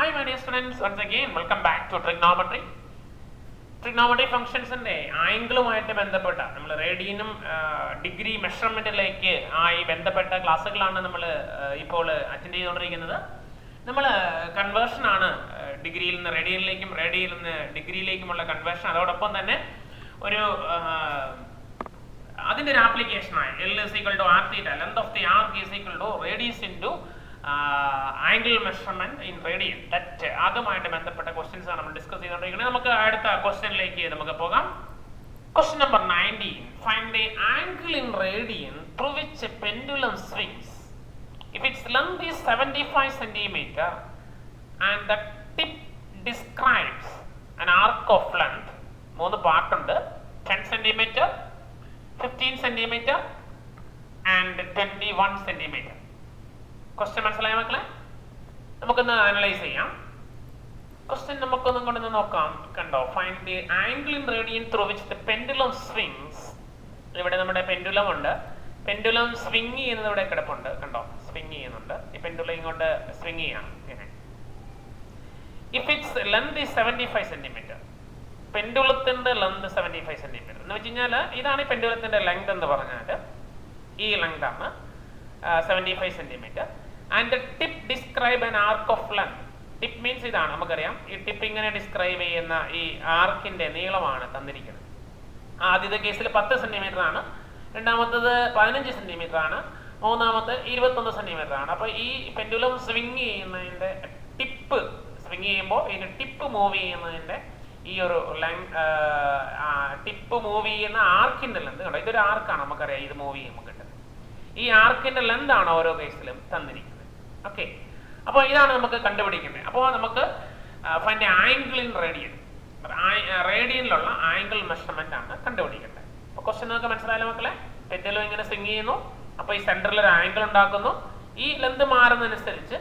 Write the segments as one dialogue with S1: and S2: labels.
S1: Hi my dear students, once again welcome back to trigonometry. Trigonometry functions in ആംഗിളുമായിട്ട് ബന്ധപ്പെട്ട നമ്മൾ റേഡിയനും degree മെഷർമെന്റിലേക്ക് ആയി ബന്ധപ്പെട്ട ക്ലാസ്സുകളാണ് നമ്മൾ ഇപ്പോൾ അറ്റൻഡ് ചെയ്തുകൊണ്ടിരിക്കുന്നത്. നമ്മൾ കൺവേർഷൻ ആണ് ഡിഗ്രിയിൽ നിന്ന് റേഡിയനിലേക്കും റേഡിയയിൽ നിന്ന് ഡിഗ്രിയിലേക്കുമുള്ള കൺവേർഷൻ. അതോടൊപ്പം തന്നെ ഒരു അതിൻ്റെ ഒരു ആപ്ലിക്കേഷനായി L is equal to r theta, length of the arc is equal to radius into angle measurement in radian. അതുമായിട്ട് ബന്ധപ്പെട്ട ക്വസ്റ്റ്യൻസ് ആണ് നമ്മൾ ഡിസ്കസ് ചെയ്തുകൊണ്ടിരിക്കുന്നത്. നമുക്ക് അടുത്ത ക്വസ്റ്റ്യനിലേക്ക് നമുക്ക് പോകാം. Question number 19. Find the angle in radian through which A pendulum swings if its length is 75 centimetre and the tip describes an arc of length. 3 പാർട്ടുണ്ട്: 10 centimetre, 15 centimetre and 21 centimetre. Question മനസ്സിലായ മക്കളെ? നമുക്കൊന്ന് analyse ചെയ്യാം. Question നമുക്കൊന്നും കൊണ്ടൊന്ന് നോക്കാം. കണ്ടോ? Find the angle in radian through which the pendulum swings. ഇവിടെ നമ്മുടെ പെൻഡുലം ഉണ്ട്. പെൻഡുലം സ്വിങ് ചെയ്യുന്നത് ഇവിടെ കിടപ്പുണ്ട്. കണ്ടോ? സ്വിങ് ചെയ്യുന്നുണ്ട്. ഈ പെൻഡുലം ഇങ്ങോട്ട് സ്വിങ് ചെയ്യണം. If its length is 75 centimetre. പെൻഡുലത്തിന്റെ ലെങ്ത് 75 സെന്റിമീറ്റർ എന്ന് വെച്ച് കഴിഞ്ഞാൽ ഇതാണ് ഈ പെൻഡുലത്തിന്റെ ലെങ്ത് എന്ന് പറഞ്ഞാൽ ഈ ലെങ്ത് ആണ് 75 centimetre. And tip describe an arc of length. Tip means ഇതാണ്, നമുക്കറിയാം. ഈ ടിപ്പ് ഇങ്ങനെ ഡിസ്ക്രൈബ് ചെയ്യുന്ന ഈ ആർക്കിന്റെ നീളമാണ് തന്നിരിക്കുന്നത്. ആദ്യത്തെ കേസിൽ 10 സെന്റിമീറ്റർ ആണ്, രണ്ടാമത്തത് 15 സെന്റിമീറ്റർ ആണ്, മൂന്നാമത്തെ 21 സെന്റിമീറ്റർ ആണ്. അപ്പൊ ഈ പെൻഡുലം സ്വിങ് ചെയ്യുന്നതിന്റെ ടിപ്പ് സ്വിങ് ചെയ്യുമ്പോൾ ഇതിന്റെ ടിപ്പ് മൂവ് ചെയ്യുന്നതിന്റെ ഈ ഒരു ടിപ്പ് മൂവ് ചെയ്യുന്ന ആർക്കിന്റെ ലെന്ത് കണ്ടോ? ഇതൊരു ആർക്കാണ്, നമുക്കറിയാം. ഇത് മൂവ് ചെയ്യുമ്പോൾ കിട്ടുന്നത് ഈ ആർക്കിന്റെ ലെന്ത് ആണ് ഓരോ കേസിലും തന്നിരിക്കുന്നത്. ഓക്കെ, അപ്പോൾ ഇതാണ് നമുക്ക് കണ്ടുപിടിക്കുന്നത്. അപ്പോൾ നമുക്ക് ഫൈൻഡ് ആംഗിൾ ഇൻ റേഡിയൻ, റേഡിയനിലുള്ള ആംഗിൾ മെഷർമെന്റ് ആണ് കണ്ടുപിടിക്കേണ്ടത്. അപ്പോൾ ക്വസ്റ്റ്യൻ നിങ്ങൾക്ക് മനസ്സിലായാലോ മക്കളെ? പെൻഡുലം ഇങ്ങനെ സ്വിങ് ചെയ്യുന്നു, അപ്പോൾ ഈ സെന്ററിൽ ഒരു ആംഗിൾ ഉണ്ടാക്കുന്നു. ഈ ലെന്ത് മാറുന്നതനുസരിച്ച്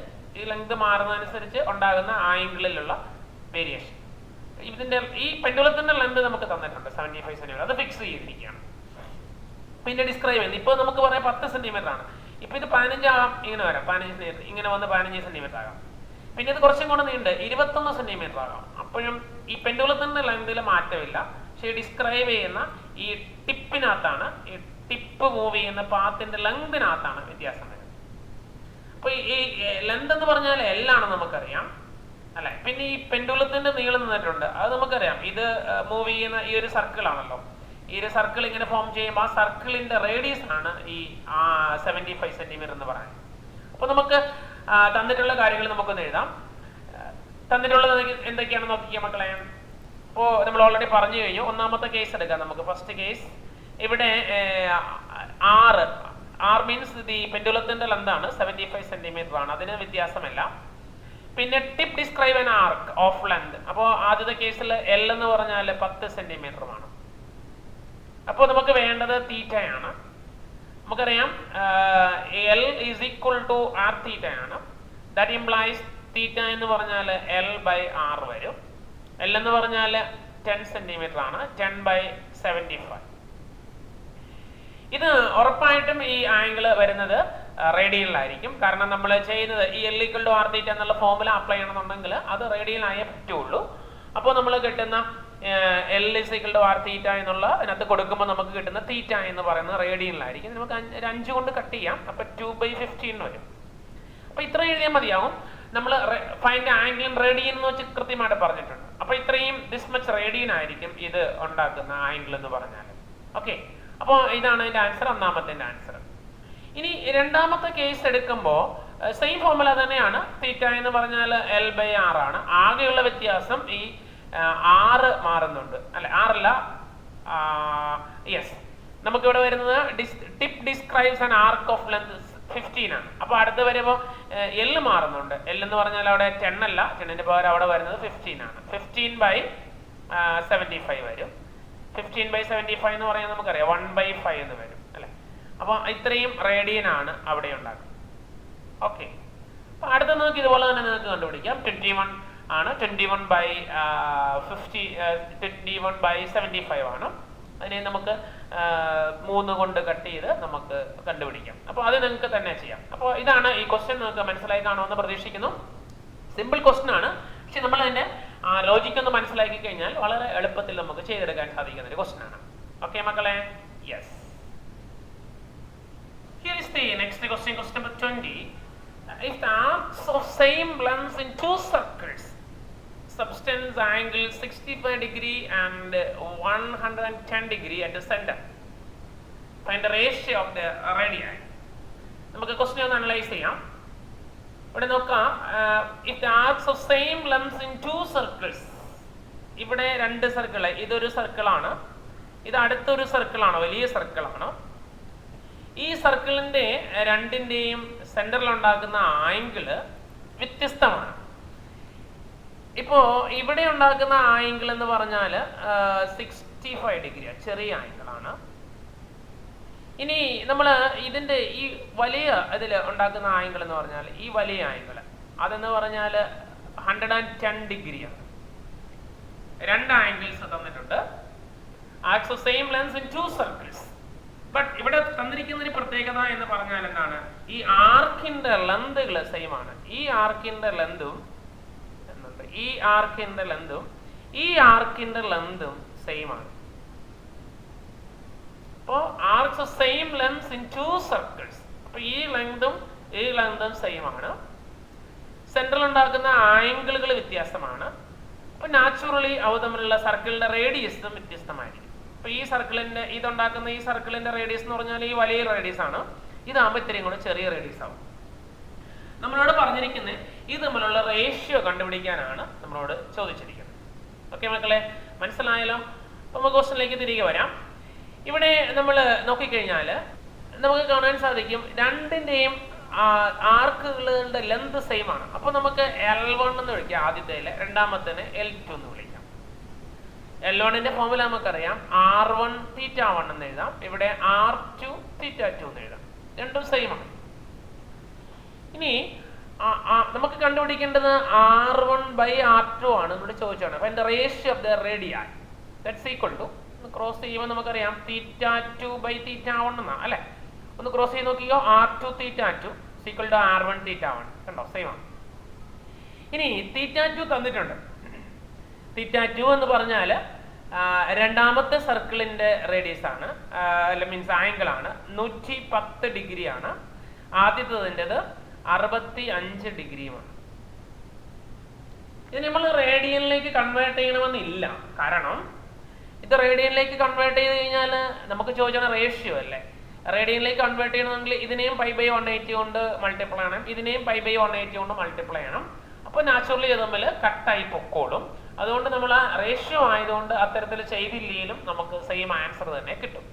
S1: ഉണ്ടാകുന്ന ആംഗിളിലുള്ള വേരിയേഷൻ. ഇതിന്റെ ഈ പെൻഡുലത്തിന്റെ ലെന്ത് നമുക്ക് തന്നിട്ടുണ്ട് 75 സെന്റിമീറ്റർ. അത് ഫിക്സ് ചെയ്തിരിക്കുകയാണ്. പിന്നെ ഡിസ്ക്രൈബ് ചെയ്യുന്നത് ഇപ്പോൾ നമുക്ക് പറയാം 10 സെന്റിമീറ്റർ ആണ്. ഇപ്പൊ ഇത് 15 ആകാം, ഇങ്ങനെ വരാം. 15 സെന്റിമീറ്റർ ഇങ്ങനെ വന്ന് 15 സെന്റിമീറ്റർ ആകാം. പിന്നെ ഇത് കുറച്ചും കൂടെ നീണ്ട് 21 സെന്റിമീറ്റർ ആകാം. അപ്പോഴും ഈ പെൻഡുലത്തിന്റെ ലെങ്തിൽ മാറ്റമില്ല. പക്ഷേ ഡിസ്ക്രൈബ് ചെയ്യുന്ന ഈ ടിപ്പിനകത്താണ്, ഈ ടിപ്പ് മൂവ് ചെയ്യുന്ന പാത്തിന്റെ ലെങ്തിനകത്താണ് വ്യത്യാസം വരുന്നത്. അപ്പൊ ഈ ലെങ്ത് എന്ന് പറഞ്ഞാൽ L ആണ്, നമുക്കറിയാം അല്ലെ. പിന്നെ ഈ പെൻഡുലത്തിന്റെ നീളം നിന്നിട്ടുണ്ട്, അത് നമുക്കറിയാം. ഇത് മൂവ് ചെയ്യുന്ന ഈ ഒരു സർക്കിൾ ആണല്ലോ. ഈ ഒരു സർക്കിൾ ഇങ്ങനെ ഫോം ചെയ്യുമ്പോൾ ആ സർക്കിളിന്റെ റേഡിയസ് ആണ് ഈ 75 സെന്റിമീറ്റർ എന്ന് പറയുന്നത്. അപ്പൊ നമുക്ക് തന്നിട്ടുള്ള കാര്യങ്ങൾ നമുക്കൊന്ന് എഴുതാം. തന്നിട്ടുള്ളത് എന്തൊക്കെയാണെന്ന് നോക്കിയാൽ മക്കളെ. അപ്പോൾ നമ്മൾ ഓൾറെഡി പറഞ്ഞു കഴിഞ്ഞു. ഒന്നാമത്തെ കേസ് എടുക്കാം നമുക്ക്. ഫസ്റ്റ് കേസ് ഇവിടെ ആർ മീൻസ് ദി പെൻഡുലത്തിന്റെ ലെന്ത് ആണ് 75 സെന്റിമീറ്റർ ആണ്, അതിന് വ്യത്യാസമില്ല. പിന്നെ tip describe an arc of length. അപ്പോൾ ആദ്യത്തെ കേസിൽ L എന്ന് പറഞ്ഞാൽ 10 സെന്റിമീറ്ററുമാണ്. അപ്പോൾ നമുക്ക് വേണ്ടത് തീറ്റയാണ്. നമുക്കറിയാം L is equal to R theta ആണ്. ദാറ്റ് ഇംപ്ലൈസ് തീറ്റ എന്ന് പറഞ്ഞാൽ L/R വരും. L എന്ന് പറഞ്ഞാൽ 10 സെന്റിമീറ്റർ ആണ്, 10/75. ഇത് ഉറപ്പായിട്ടും ഈ ആംഗിൾ വരുന്നത് റേഡിയനിലായിരിക്കും. കാരണം നമ്മൾ ചെയ്യുന്നത് ഈ L ഈക്വൽ ടു ആർ തീറ്റ എന്നുള്ള ഫോർമുല അപ്ലൈ ചെയ്യണമെന്നുണ്ടെങ്കിൽ അത് റേഡിയനിലായേ പറ്റുള്ളൂ. അപ്പോൾ നമ്മൾ കിട്ടുന്ന L is equal to r theta എന്നുള്ള അതിനകത്ത് കൊടുക്കുമ്പോൾ നമുക്ക് കിട്ടുന്ന തീറ്റ എന്ന് പറയുന്നത് റേഡിയനിലായിരിക്കും. നമുക്ക് 5 കൊണ്ട് കട്ട് ചെയ്യാം. അപ്പൊ 2/15 വരും. അപ്പൊ ഇത്ര എഴുതിയാൽ മതിയാവും. നമ്മൾ ഫൈൻഡ് ആംഗിൾ ഇൻ റേഡിയൻ എന്ന് വെച്ച് കൃത്യമായിട്ട് പറഞ്ഞിട്ടുണ്ട്. അപ്പൊ ഇത്രയും ദിസ് മച്ച് റേഡിയൻ ആയിരിക്കും ഇത് ഉണ്ടാക്കുന്ന ആംഗിൾ എന്ന് പറഞ്ഞാൽ. ഓക്കെ, അപ്പോൾ ഇതാണ് ഇതിന്റെ ആൻസർ, ഒന്നാമത്തെ ആൻസർ. ഇനി രണ്ടാമത്തെ കേസ് എടുക്കുമ്പോൾ സെയിം ഫോർമുല തന്നെയാണ്. തീറ്റ എന്ന് പറഞ്ഞാൽ L/R ആണ്. ആകെയുള്ള വ്യത്യാസം ഈ 6 മാറുന്നുണ്ട് അല്ലെ, 6 അല്ല, യെസ്. നമുക്കിവിടെ വരുന്നത് tip describes an arc of length 15 ആണ്. അപ്പൊ അടുത്ത് വരുമ്പോൾ L മാറുന്നുണ്ട്. L എന്ന് പറഞ്ഞാൽ അവിടെ 10 അല്ല, 10ന്റെ പകരം അവിടെ വരുന്നത് 15 ആണ്. 15/75 വരും. 15/75 എന്ന് പറയുന്നത് നമുക്കറിയാം 1/5 എന്ന് വരും അല്ലെ. അപ്പൊ ഇത്രയും റേഡിയൻ ആണ് അവിടെ ഉണ്ടാക്കുന്നത്. ഓക്കെ, അപ്പൊ അടുത്ത നമുക്ക് ഇതുപോലെ തന്നെ നിങ്ങൾക്ക് കണ്ടുപിടിക്കാം. 21 ആണ്. 21/75 ആണ്. അതിനെ നമുക്ക് 3 കൊണ്ട് കട്ട് ചെയ്ത് നമുക്ക് കണ്ടുപിടിക്കാം. അപ്പോൾ അത് നിങ്ങൾക്ക് തന്നെ ചെയ്യാം. അപ്പോൾ ഇതാണ് ഈ ക്വസ്റ്റ്യൻ നിങ്ങൾക്ക് മനസ്സിലായി കാണുമെന്ന് പ്രതീക്ഷിക്കുന്നു. സിമ്പിൾ ക്വസ്റ്റൻ ആണ്, പക്ഷെ നമ്മൾ അതിന്റെ ലോജിക് ഒന്ന് മനസ്സിലാക്കി കഴിഞ്ഞാൽ വളരെ എളുപ്പത്തിൽ നമുക്ക് ചെയ്തെടുക്കാൻ സാധിക്കുന്ന ഒരു ക്വസ്റ്റൻ ആണ്. ഓക്കെ മക്കളെ, yes. Here is the next question, question number 20. If the arcs of same length in two circles subtends angle 65 degree and 110 degree at the center, find the ratio of the radii. നമുക്ക് question ഒന്ന് analyse ചെയ്യാം. ഇവിടെ നോക്കാം, if the arcs of same length in two circles, ഇവിടെ രണ്ട് circle, ഇതൊരു സർക്കിളാണ്, ഇത് അടുത്തൊരു സർക്കിളാണ്, വലിയ സർക്കിളാണ്. ഈ സർക്കിളിന്റെ രണ്ടിന്റെയും സെന്ററിൽ ഉണ്ടാക്കുന്ന ആംഗിള് വ്യത്യസ്തമാണ്. ഇപ്പോ ഇവിടെ ഉണ്ടാക്കുന്ന ആംഗിൾ എന്ന് പറഞ്ഞാൽ 65 ഡിഗ്രി, ചെറിയ ആംഗിളാണ്. ഇനി നമ്മൾ ഇതിന്റെ ഈ വലിയ ഇതിൽ ഉണ്ടാക്കുന്ന ആംഗിൾ എന്ന് പറഞ്ഞാൽ, ഈ വലിയ ആംഗിൾ അതെന്ന് പറഞ്ഞാൽ 110 ഡിഗ്രിയാണ്. രണ്ട് ആംഗിൾസ് തന്നിട്ടുണ്ട്. Arcs of same length in two circles. But ഇവിടെ തന്നിരിക്കുന്ന ഒരു പ്രത്യേകത എന്ന് പറഞ്ഞാൽ എന്താണ്, ഈ ആർക്കിന്റെ ലെങ്തുകൾ സെയിം ആണ്. ഈ ആർക്കിന്റെ ലെങ്തും ഈ ആർക്കിന്റെ ലെങ്തും ഈ ആർക്കിന്റെ ലെങ്തും സെയിം ആണ്. അപ്പോ arcs of same length in two circles, അപ്പൊ ഈ ലെങ്തും സെയിം ആണ്. സെന്ററിൽ ഉണ്ടാക്കുന്ന ആംഗിളുകൾ വ്യത്യാസമാണ്. അപ്പൊ നാച്ചുറലി അവ തമ്മിലുള്ള സർക്കിളിന്റെ റേഡിയസും വ്യത്യസ്തമായിരിക്കും. അപ്പൊ ഈ സർക്കിളിന്റെ ഇതുണ്ടാക്കുന്ന ഈ സർക്കിളിന്റെ റേഡിയസ് എന്ന് പറഞ്ഞാൽ ഈ വലിയ റേഡിയസ് ആണ്. ഇതാകുമ്പോൾ ഇത്രയും കൂടെ ചെറിയ റേഡിയസ് ആവും. നമ്മളോട് പറഞ്ഞിരിക്കുന്നത് ഇത് തമ്മിലുള്ള റേഷ്യോ കണ്ടുപിടിക്കാനാണ് നമ്മളോട് ചോദിച്ചിരിക്കുന്നത്. ഓക്കെ മക്കളെ, മനസ്സിലായല്ലോ? നമുക്ക് ക്വസ്റ്റ്യനിലേക്ക് തിരികെ വരാം. ഇവിടെ നമ്മൾ നോക്കിക്കഴിഞ്ഞാൽ നമുക്ക് കാണാൻ സാധിക്കും രണ്ടിന്റെയും ആർക്കുകളുടെ ലെന്ത് സെയിം ആണ്. അപ്പൊ നമുക്ക് L1 എന്ന് വിളിക്കാം ആദ്യത്തേല്, രണ്ടാമത്തേന് L2 എന്ന് വിളിക്കാം. L1ന്റെ ഫോർമുല നമുക്കറിയാം, R1 θ1 എന്ന് എഴുതാം, ഇവിടെ R2 θ2 എന്ന് എഴുതാം. രണ്ടും സെയിം ആണ്. ഇനി നമുക്ക് കണ്ടുപിടിക്കേണ്ടത് R1/R2 ആണ് ഇവിടെ ചോദിച്ചാണ്. അപ്പൊ അതിന്റെ ratio of the radii that's equal to, cross ചെയ്യുമ്പോൾ നമുക്കറിയാം θ2/θ1 എന്നാ അല്ലെ. ഒന്ന് ക്രോസ് ചെയ്ത് നോക്കിയോ, R2 θ2 ഈക്വൽ ടു R1 θ1. കണ്ടോ, സെയിം ആണ്. ഇനി θ2 തന്നിട്ടുണ്ട്. θ2 എന്ന് പറഞ്ഞാൽ രണ്ടാമത്തെ സർക്കിളിന്റെ റേഡിയസ് ആണ്, മീൻസ് ആംഗിൾ ആണ്, 110 ഡിഗ്രി ആണ്. ആദ്യത്തേതിൻ്റെത് 65 ഡിഗ്രിയുമാണ്. ഇത് നമ്മൾ റേഡിയനിലേക്ക് കൺവേർട്ട് ചെയ്യണമെന്നില്ല. കാരണം ഇത് റേഡിയനിലേക്ക് കൺവേർട്ട് ചെയ്ത് കഴിഞ്ഞാൽ നമുക്ക് ചോദിച്ചാൽ റേഷ്യോ അല്ലേ. റേഡിയനിലേക്ക് കൺവേർട്ട് ചെയ്യണമെങ്കിൽ ഇതിനെയും π/180 കൊണ്ട് മൾട്ടിപ്ലൈ ചെയ്യണം, ഇതിനെയും π/180 കൊണ്ട് മൾട്ടിപ്ലൈ ചെയ്യണം. അപ്പോൾ നാച്ചുറലി ഇത് തമ്മിൽ കട്ടായി പൊക്കോളും. അതുകൊണ്ട് നമ്മൾ ആ റേഷ്യോ ആയതുകൊണ്ട് അത്തരത്തിൽ ചെയ്തില്ലെങ്കിലും നമുക്ക് സെയിം ആൻസർ തന്നെ കിട്ടും.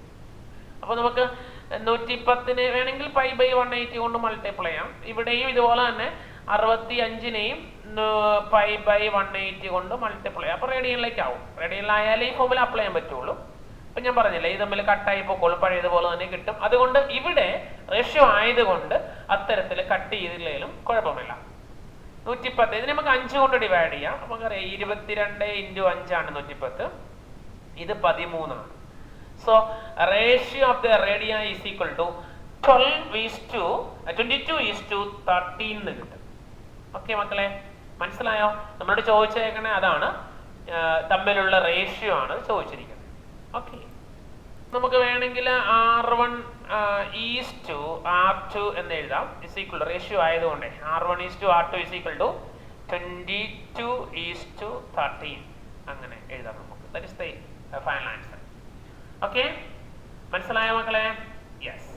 S1: അപ്പോൾ നമുക്ക് 110 വേണമെങ്കിൽ π/180 കൊണ്ട് മൾട്ടിപ്ലൈ ചെയ്യാം. ഇവിടെയും ഇതുപോലെ തന്നെ 65നെയും π/180 കൊണ്ട് മൾട്ടിപ്ലൈ ചെയ്യാം. അപ്പോൾ റേഡിയനിലേക്ക് ആവും. റേഡിയനിലായാലേ ഈ ഫോമിൽ അപ്ലൈ ചെയ്യാൻ പറ്റുള്ളൂ. അപ്പൊ ഞാൻ പറഞ്ഞില്ലേ, ഇത് തമ്മിൽ കട്ടായി പൊക്കോളും, പഴയതുപോലെ തന്നെ കിട്ടും. അതുകൊണ്ട് ഇവിടെ റേഷ്യോ ആയതുകൊണ്ട് അത്തരത്തിൽ കട്ട് ചെയ്തില്ലെങ്കിലും കുഴപ്പമില്ല. 110 ഇതിനെ നമുക്ക് 5 കൊണ്ട് ഡിവൈഡ് ചെയ്യാം. നമുക്കറിയാം 22 × 5 ആണ് 110. ഇത് 13 ആണ്. So ratio of the radii is equal to 22:13 എന്ന് കിട്ടും. ഓക്കെ മക്കളെ, മനസ്സിലായോ? നമ്മളോട് ചോദിച്ചേക്കണേ അതാണ്, തമ്മിലുള്ള റേഷ്യോ ആണ് ചോദിച്ചിരിക്കുന്നത്. ഓക്കെ, നമുക്ക് വേണമെങ്കിൽ R1 R2 എന്ന് എഴുതാം. ഇസ് ഈക്വൽ ടു റേഷ്യോ ആയതുകൊണ്ട് R1 R2 is equal to 22:13 അങ്ങനെ എഴുതാം നമുക്ക്. That is the final answer. Okay, മനസ്സിലായോ മക്കളെ? യെസ്.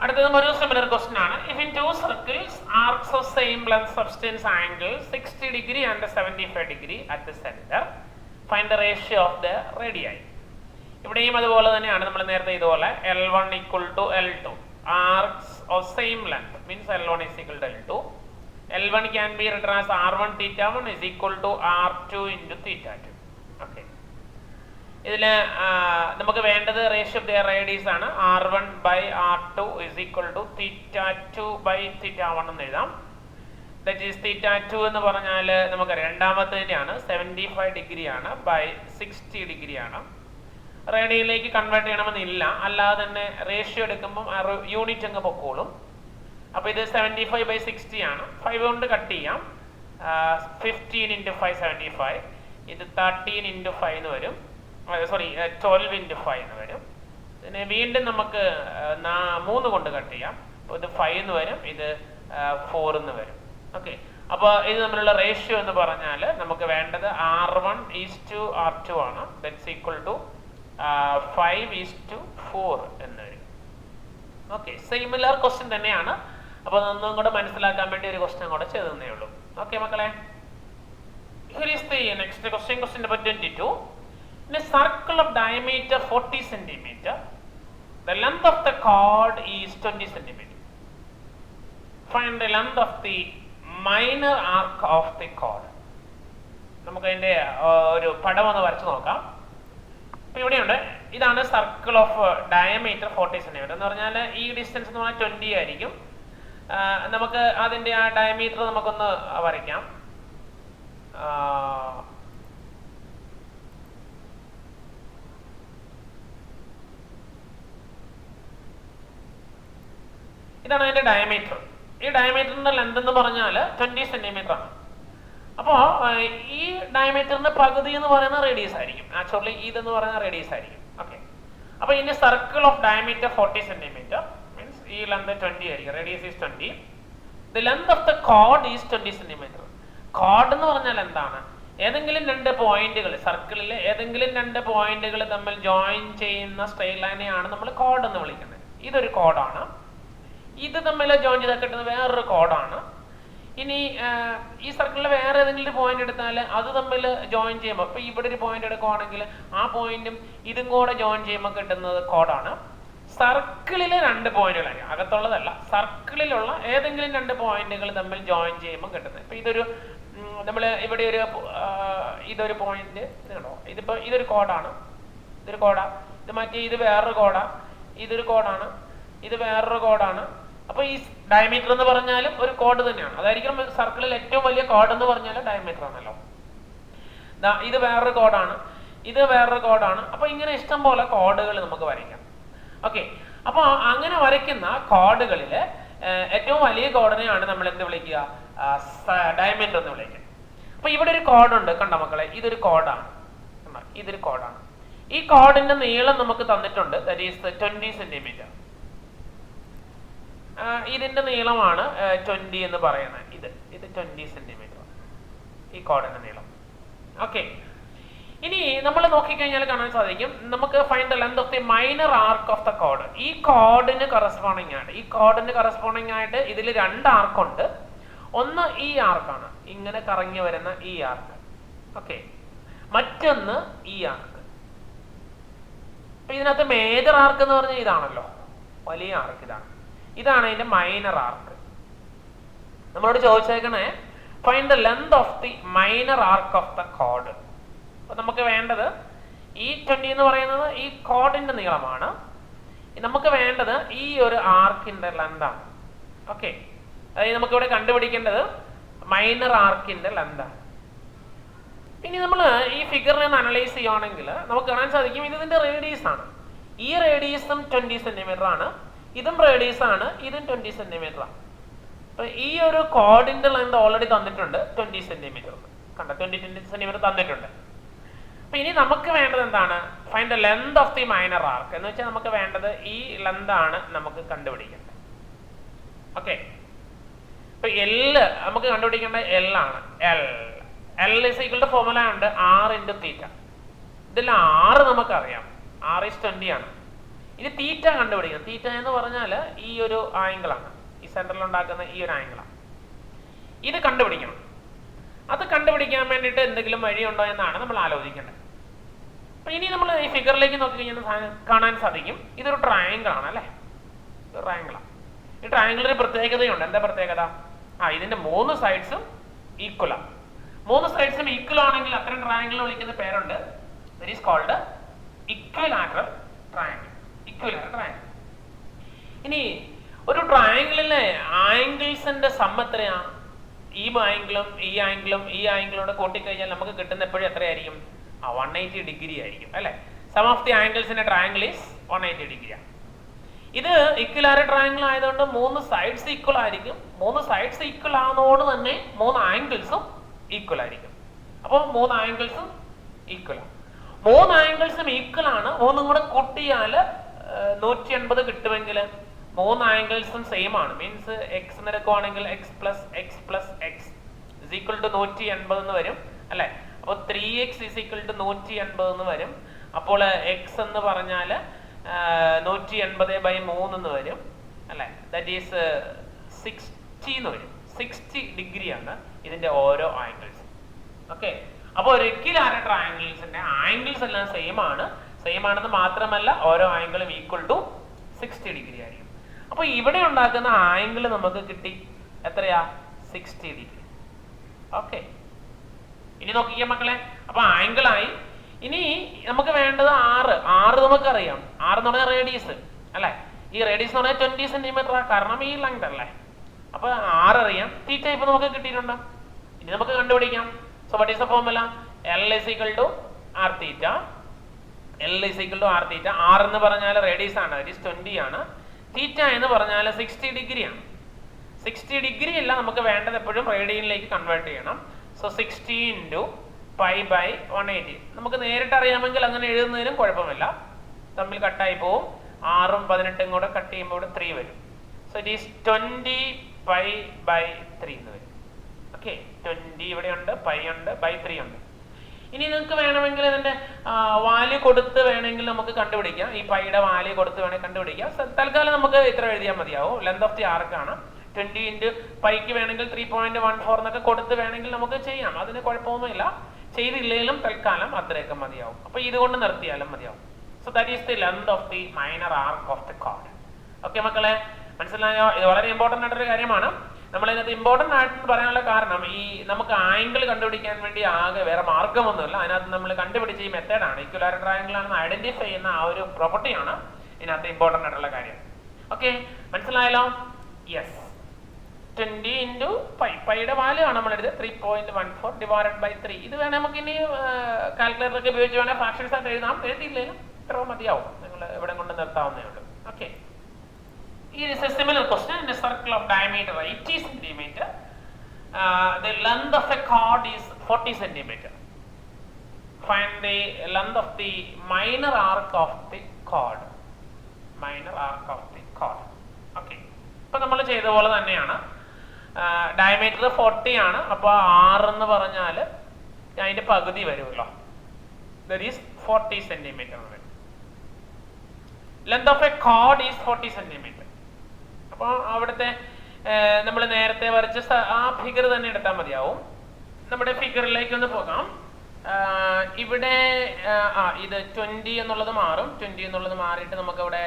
S1: അടുത്തത് ഒരു സിമിലർ ക്വസ്റ്റ്യൻ ആണ്. If in two circles arcs of same length subtends angle 60 degree and 75 degree at the centre, find the ratio of the radii. ഇവിടെയും അതുപോലെ തന്നെയാണ്, നമ്മൾ നേരത്തെ ഇതുപോലെ L1 = L2. Arcs of same length means L1 is equal to L2. L1 can be written as R1 θ1 is equal to R2 into θ2. Okay. ഇതില് നമുക്ക് വേണ്ടത് ratio of the radius ആണ്. R1/R2 is equal to θ2/θ1 എന്ന് എഴുതാം. That is θ2 എന്ന് പറഞ്ഞാൽ നമുക്കറിയാം രണ്ടാമത്തേതിൻ്റെയാണ്, 75 degree ആണ് ബൈ 60 ഡിഗ്രി ആണ്. റേഡിയനിലേക്ക് കൺവേർട്ട് ചെയ്യണമെന്നില്ല, അല്ലാതെ തന്നെ റേഷ്യോ എടുക്കുമ്പോൾ യൂണിറ്റ് അങ്ങ് പൊക്കോളും. അപ്പോൾ ഇത് 75/60 ആണ്. 5 കൊണ്ട് കട്ട് ചെയ്യാം. 15 into 5 75. ഇത് 13 into 5 എന്ന് വരും, സോറി 12 into 5 എന്ന് വരും. പിന്നെ വീണ്ടും നമുക്ക് 3 കൊണ്ട് കട്ട് ചെയ്യാം. അപ്പോൾ ഇത് 5 എന്ന് വരും, ഇത് 4 എന്ന് വരും. ഓക്കെ, അപ്പോൾ ഇത് തമ്മിലുള്ള റേഷ്യോ എന്ന് പറഞ്ഞാൽ നമുക്ക് വേണ്ടത് R1:R2 ആണ്. ദാറ്റ്സ് ഈക്വൽ ടു 5:4 എന്ന് വരും. ഓക്കെ, സിമിലർ ക്വസ്റ്റ്യൻ തന്നെയാണ്. അപ്പോൾ ഒന്നും കൂടെ മനസ്സിലാക്കാൻ വേണ്ടി ഒരു ക്വസ്റ്റ്യൻ കൂടെ ചെയ്തേ ഉള്ളൂ. ഓക്കെ മക്കളെ, here is the next question, question number 22. In a circle of diameter 40 cm, the length of the chord is 20 cm. Find the length of the minor arc of the chord. നമുക്ക് അതിന്റെ ഒരു പടം ഒന്ന് വരച്ചു നോക്കാം. അപ്പോൾ ഇവിടെയുണ്ട്, ഇതാണ് സർക്കിൾ ഓഫ് ഡയമീറ്റർ 40 cm എന്ന് പറഞ്ഞാൽ ഈ ഡിസ്റ്റൻസ് എന്ന് പറഞ്ഞാൽ 20 ആയിരിക്കും. നമുക്ക് അതിന്റെ ആ ഡയമീറ്റർ നമുക്കൊന്ന് വരയ്ക്കാം. ഇതാണ് അതിന്റെ ഡയമീറ്റർ. ഈ ഡയമീറ്ററിന്റെ ലെന്ത് എന്ന് പറഞ്ഞാൽ 20 cm ആണ്. അപ്പോൾ ഈ ഡയമീറ്ററിന്റെ പകുതി എന്ന് പറയുന്ന റേഡിയസ് ആയിരിക്കും. ആക്ച്വലി ഇതെന്ന് പറയുന്ന റേഡിയസ് ആയിരിക്കും. ഓക്കെ, അപ്പോൾ ഇനി circle of diameter 40 cm means ഈ ലെന്ത് 20 ആയിരിക്കും, radius is 20. The length of the chord is 20 cm. Chord എന്ന് പറഞ്ഞാൽ എന്താണ്? ഏതെങ്കിലും രണ്ട് പോയിന്റുകൾ, സർക്കിളിലെ ഏതെങ്കിലും രണ്ട് പോയിന്റുകൾ തമ്മിൽ ജോയിൻ ചെയ്യുന്ന സ്ട്രെയിറ്റ് ലൈനെയാണ് നമ്മൾ കോർഡ് എന്ന് വിളിക്കുന്നത്. ഇതൊരു കോർഡാണ്. ഇത് തമ്മിൽ ജോയിൻ ചെയ്താൽ കിട്ടുന്ന വേറൊരു കോർഡാണ്. ഇനി ഈ സർക്കിളിൽ വേറെ ഏതെങ്കിലും ഒരു പോയിന്റ് എടുത്താൽ അത് തമ്മിൽ ജോയിൻ ചെയ്യുമ്പോൾ, ഇപ്പൊ ഇവിടെ ഒരു പോയിന്റ് എടുക്കുവാണെങ്കിൽ ആ പോയിന്റും ഇതും കൂടെ ജോയിൻ ചെയ്യുമ്പോൾ കിട്ടുന്നത് കോഡാണ്. സർക്കിളിലെ രണ്ട് പോയിന്റുകൾ, അകത്തുള്ളതല്ല, സർക്കിളിലുള്ള ഏതെങ്കിലും രണ്ട് പോയിന്റുകൾ തമ്മിൽ ജോയിൻ ചെയ്യുമ്പോൾ കിട്ടുന്നത്. ഇപ്പൊ ഇതൊരു നമ്മൾ ഇവിടെ ഒരു ഇതൊരു പോയിന്റ് കണ്ടോ, ഇതിപ്പോ ഇതൊരു കോഡാണ്, ഇതൊരു കോഡാ, ഇത് മറ്റേ ഇത് വേറൊരു കോഡാ, ഇതൊരു കോഡാണ്, ഇത് വേറൊരു കോഡാണ്. അപ്പൊ ഈ ഡയമീറ്റർ എന്ന് പറഞ്ഞാലും ഒരു കോഡ് തന്നെയാണ്. അതായിരിക്കും സർക്കിളിൽ ഏറ്റവും വലിയ കോഡ് എന്ന് പറഞ്ഞാൽ ഡയമീറ്റർ ആണല്ലോ. ഇത് വേറൊരു കോഡാണ്, ഇത് വേറൊരു കോഡാണ്. അപ്പൊ ഇങ്ങനെ ഇഷ്ടം പോലെ കോഡുകൾ നമുക്ക് വരയ്ക്കാം. ഓക്കെ, അപ്പൊ അങ്ങനെ വരയ്ക്കുന്ന കോഡുകളിൽ ഏറ്റവും വലിയ കോഡിനെയാണ് നമ്മൾ എന്ത് വിളിക്കുക? ഡയമീറ്റർ എന്ന് വിളിക്കുക. അപ്പൊ ഇവിടെ ഒരു കോഡുണ്ട്, കണ്ടോ മക്കളെ, ഇതൊരു കോഡാണ്, ഇതൊരു കോഡാണ്. ഈ കോഡിന്റെ നീളം നമുക്ക് തന്നിട്ടുണ്ട്, ദാറ്റ് ഈസ് 20 cm. ഇതിന്റെ നീളമാണ് 20 എന്ന് പറയുന്നത്. ഇത് 20 cm ഈ കോഡിന്റെ നീളം. ഓക്കെ, ഇനി നമ്മൾ നോക്കിക്കഴിഞ്ഞാൽ കാണാൻ സാധിക്കും നമുക്ക് find the length of the minor arc of the code. ഈ കോഡിന് കറസ്പോണ്ടിങ് ആയിട്ട്, ഈ കോഡിന് കറസ്പോണ്ടിങ് ആയിട്ട് ഇതിൽ രണ്ട് ആർക്കുണ്ട്. ഒന്ന് ഈ ആർക്കാണ്, ഇങ്ങനെ കറങ്ങി വരുന്ന ഈ ആർക്ക്. ഓക്കെ, മറ്റൊന്ന് ഈ ആർക്ക്. അപ്പൊ ഇതിനകത്ത് മേജർ ആർക്ക് എന്ന് പറഞ്ഞാൽ ഇതാണല്ലോ, വലിയ ആർക്ക് ഇതാണ്. ഇതാണ് ഇതിന്റെ മൈനർ ആർക്ക്. നമ്മളോട് ചോദിച്ചേക്കണേ find the length of the minor arc of the കോഡ്. അപ്പൊ നമുക്ക് വേണ്ടത് ഈ 20 എന്ന് പറയുന്നത് ഈ കോഡിന്റെ നീളമാണ്. നമുക്ക് വേണ്ടത് ഈ ഒരു ആർക്കിന്റെ ലെങ്ത് ആണ്. ഓക്കെ, അതായത് നമുക്കിവിടെ കണ്ടുപിടിക്കേണ്ടത് മൈനർ ആർക്കിന്റെ ലെങ്ത് ആണ്. ഇനി നമ്മൾ ഈ ഫിഗറിനെ ഒന്ന് അനലൈസ് ചെയ്യുകയാണെങ്കിൽ നമുക്ക് കാണാൻ സാധിക്കും ഇതിന്റെ റേഡിയസ് ആണ്. ഈ റേഡിയസും 20 cm ആണ്, ഇതും റേഡിയസ് ആണ്, ഇതും 20 cm ആണ്. അപ്പൊ ഈ ഒരു കോഡിന്റെ ലെങ്ത് ഓൾറെഡി തന്നിട്ടുണ്ട് 20 cm. കണ്ട 20 cm തന്നിട്ടുണ്ട്. അപ്പൊ ഇനി നമുക്ക് വേണ്ടത് എന്താണ്? Find the length of the minor ആർക്ക് എന്ന് വെച്ചാൽ നമുക്ക് വേണ്ടത് ഈ ലെങ്ത് ആണ് നമുക്ക് കണ്ടുപിടിക്കേണ്ടത്. ഓക്കെ, ഇപ്പൊ L നമുക്ക് കണ്ടുപിടിക്കേണ്ടത് L ആണ്. L is equal to formula ഉണ്ട് R into θ. ഇതിൽ R നമുക്കറിയാം, R is 20 ആണ്. ഇനി തീറ്റ കണ്ടുപിടിക്കണം. തീറ്റ എന്ന് പറഞ്ഞാൽ ഈ ഒരു ആംഗിൾ ആണ്, ഈ സെന്ററിൽ ഉണ്ടാക്കുന്ന ഈ ഒരു ആംഗിൾ ആണ്. ഇത് കണ്ടുപിടിക്കണം. അത് കണ്ടുപിടിക്കാൻ വേണ്ടിയിട്ട് എന്തെങ്കിലും വഴിയുണ്ടോ എന്നാണ് നമ്മൾ ആലോചിക്കേണ്ടത്. അപ്പൊ ഇനി നമ്മൾ ഈ ഫിഗറിലേക്ക് നോക്കിക്കഴിഞ്ഞാൽ കാണാൻ സാധിക്കും ഇതൊരു ട്രയാങ്കിൾ ആണ് അല്ലെ, ഒരു ട്രയാങ്കിളാണ്. ഈ ട്രയാങ്കിളിന് പ്രത്യേകതയുണ്ട്. എന്താ പ്രത്യേകത? ഇതിന്റെ 3 സൈഡ്സും ഈക്വൽ ആണ്. 3 സൈഡ്സും ഈക്വൽ ആണെങ്കിൽ അത്തരം ട്രയാങ്കിളിനെ വിളിക്കുന്ന പേരുണ്ട്, that is called equilateral triangle. Equilateral triangle. ഇനി ഒരു ട്രയാങ്കിളിലെ ആംഗിൾസിന്റെ സം എത്രയാണ്? ഈ ആംഗിളും ഈ ആംഗിളും ഈ ആംഗിളോട് കൂട്ടിക്കഴിഞ്ഞാൽ നമുക്ക് കിട്ടുന്ന എപ്പോഴും എത്രയായിരിക്കും? 180 ഡിഗ്രി ആയിരിക്കും അല്ലെ. Sum of the angles in a triangle is 180 degree ആണ്. ഇത് ഇക്വലാരി ട്രയാങ്കിൾ ആയതുകൊണ്ട് 3 സൈഡ്സ് ഈക്വൽ ആയിരിക്കും. 3 സൈഡ്സ് ഈക്വൽ ആവുന്നതോട് തന്നെ 3 ആംഗിൾസും ഈക്വൽ ആയിരിക്കും. അപ്പോൾ 3 ആംഗിൾസും ഈക്വൽ ആണ്. 3 ആംഗിൾസും ഈക്വൽ ആണ്. 3 കൂടെ കൂട്ടിയാൽ 180 കിട്ടുമെങ്കിൽ 3 ആംഗിൾസും സെയിം ആണ്. മീൻസ് എക്സ് എടുക്കുവാണെങ്കിൽ x plus x plus x is equal to 180 എന്ന് വരും അല്ലെ. അപ്പോൾ 3x ഇസ് ഈക്വൽ ടു 180 എന്ന് വരും. അപ്പോൾ എക്സ് എന്ന് പറഞ്ഞാൽ 180/3 എന്ന് വരും അല്ലെ. ദാറ്റ് ഈസ് 60 എന്ന് വരും. 60 ഡിഗ്രിയാണ് ഇതിന്റെ ഓരോ ആംഗിൾസ്. ഓക്കെ, അപ്പോൾ ഒരു ഇക്വിലാറ്ററൽ ട്രയാങ്കിൾസിന്റെ ആംഗിൾസ് എല്ലാം സെയിം ആണ്. സെയിം ആണെന്ന് മാത്രമല്ല ഓരോ ആംഗിളും ഈക്വൽ ടു 60 ഡിഗ്രി ആയിരിക്കും. അപ്പോൾ ഇവിടെ ഉണ്ടാക്കുന്ന ആംഗിൾ നമുക്ക് കിട്ടി എത്രയാ? 60 ഡിഗ്രി. ഓക്കെ, ഇനി നോക്കിക്കേ മക്കളെ. അപ്പൊ ആംഗിൾ ആയി. ഇനി നമുക്ക് വേണ്ടത് ആറ് നമുക്കറിയാം. 6 എന്ന് പറഞ്ഞാൽ റേഡിയസ് അല്ലെ. ഈ റേഡിയസ് എന്ന് പറഞ്ഞാൽ 20 സെന്റിമീറ്റർ ആ, കാരണം ഈ ലെങ്ത് അല്ലേ. അപ്പൊ 6 അറിയാം. തീറ്റ ഇപ്പൊ നമുക്ക് കിട്ടിയിട്ടുണ്ടോ? ഇനി നമുക്ക് കണ്ടുപിടിക്കാം. So what is the formula? L is equal to r theta. L is equal to r theta. R എന്ന് പറഞ്ഞാൽ റേഡിയസ് ആണ്, ദാറ്റ് ഈസ് 20 ആണ്. തീറ്റ എന്ന് പറഞ്ഞാൽ 60 ഡിഗ്രി ആണ്. 60 ഡിഗ്രി അല്ല നമുക്ക് വേണ്ടത്, എപ്പോഴും റേഡിയനിലേക്ക് കൺവേർട്ട് ചെയ്യണം. So 60 into π/180. നമുക്ക് നേരിട്ട് അറിയാമെങ്കിൽ അങ്ങനെ എഴുതുന്നതിനും കുഴപ്പമില്ല, തമ്മിൽ കട്ടായി പോവും. 6ഉം 18ഉം കൂടെ കട്ട് ചെയ്യുമ്പോൾ ഇവിടെ 3 വരും. സോ ഇറ്റ് ഈസ് 20 π/3 എന്ന് വരും. ഓക്കെ, 20 ഇവിടെ ഉണ്ട്, π ഉണ്ട്, /3 ഉണ്ട്. ഇനി നിങ്ങൾക്ക് വേണമെങ്കിൽ ഇതിന്റെ വാല്യൂ കൊടുത്ത് വേണമെങ്കിൽ നമുക്ക് കണ്ടുപിടിക്കാം. ഈ പൈയുടെ വാല്യൂ കൊടുത്ത് വേണമെങ്കിൽ കണ്ടുപിടിക്കാം. തൽക്കാലം നമുക്ക് ഇത്ര എഴുതിയാൽ മതിയാവും. ലെങ്ത് ഓഫ് ദി ആർക്കാണ് 20 into പൈക്ക് വേണമെങ്കിൽ 3.14 എന്നൊക്കെ കൊടുത്ത് വേണമെങ്കിൽ നമുക്ക് ചെയ്യാം, അതിന് കുഴപ്പമൊന്നുമില്ല. ചെയ്തില്ലെങ്കിലും തൽക്കാലം അത്രയൊക്കെ മതിയാവും. അപ്പൊ ഇതുകൊണ്ട് നിർത്തിയാലും മതിയാവും. So that is the length of the minor arc of the chord. Okay മക്കളെ, മനസ്സിലായോ? ഇത് വളരെ ഇമ്പോർട്ടന്റ് ആയിട്ടൊരു കാര്യമാണ്. നമ്മൾ ഇതിനകത്ത് ഇമ്പോർട്ടന്റ് ആയിട്ട് പറയാനുള്ള കാരണം, ഈ നമുക്ക് ആംഗിൾ കണ്ടുപിടിക്കാൻ വേണ്ടി ആകെ വേറെ മാർഗമൊന്നുമില്ല. അതിനകത്ത് നമ്മൾ കണ്ടുപിടിച്ച ഈ മെത്തേഡാണ്, ഇക്വലാറ്ററൽ ട്രയാങ്കിൾ ആണെന്ന് ഐഡന്റിഫൈ ചെയ്യുന്ന ആ ഒരു പ്രോപ്പർട്ടിയാണ് ഇതിനകത്ത് ഇമ്പോർട്ടന്റ് ആയിട്ടുള്ള കാര്യം. ഓക്കെ, മനസ്സിലായല്ലോ? യെസ്. 20 into പൈയുടെ വാല്യൂ ആണ് നമ്മൾ എടുത്തത് 3.14 divided by 3. ഇത് വേണേൽ നമുക്ക് ഇനി കാൽക്കുലേറ്റർ ഒക്കെ ഉപയോഗിച്ച് വേണേൽ ഫ്രാക്ഷൻസ് ആയിട്ട് എഴുതാം. എഴുതിയില്ലെങ്കിലും ഇത്ര മതിയാവും, നിങ്ങൾ എവിടെ കൊണ്ട് നിർത്താവുന്നേ ഉള്ളൂ. Okay, here is a similar question. In a circle of diameter 80 cm, the length of a chord is 40 cm. Find the length of the minor arc of the chord. Minor arc of the chord. Okay, ഇപ്പൊ നമ്മൾ ചെയ്ത പോലെ തന്നെയാണ്. Diameter 40 ആണ്. അപ്പോൾ 6 എന്ന് പറഞ്ഞാൽ അതിന്റെ പകുതി വരുമല്ലോ, that is 40 centimetre. Length of a chord is 40 centimetre. അപ്പോൾ അവിടുത്തെ നമ്മൾ നേരത്തെ വരച്ച ആ ഫിഗർ തന്നെ എടുത്താൽ മതിയാവും. നമ്മുടെ ഫിഗറിലേക്ക് ഒന്ന് പോകാം. ഇവിടെ ഇത് 20 എന്നുള്ളത് മാറും. 20 എന്നുള്ളത് മാറിയിട്ട് നമുക്കവിടെ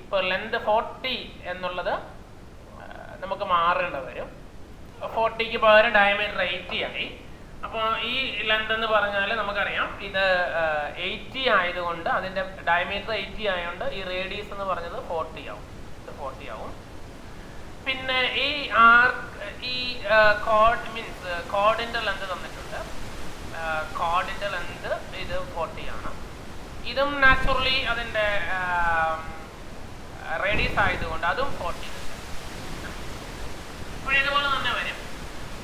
S1: ഇപ്പോൾ ലെന്ത് 40 എന്നുള്ളത് നമുക്ക് മാറേണ്ടത് വരും. 40ക്ക് പകരം ഡയമീറ്റർ 80 ആയി. അപ്പോൾ ഈ ലെന്ത് എന്ന് പറഞ്ഞാൽ നമുക്കറിയാം ഇത് 80 ആയതുകൊണ്ട്, അതിന്റെ ഡയമീറ്റർ 80 ആയതുകൊണ്ട് ഈ റേഡിയസ് എന്ന് പറഞ്ഞത് 40 ആവും. ഇത് 40 ആവും. പിന്നെ ഈ കോർഡ് മീൻസ് കോർഡിന്റെ ലെന്ത് തന്നിട്ടുണ്ട്. കോർഡിന്റെ ലെന്ത് ഇത് 40 ആണ്. ഇതും നാച്ചുറലി അതിന്റെ റേഡിയസ് ആയതുകൊണ്ട് അതും 40. അപ്പോൾ ഇതുപോലെ തന്നെ വരും.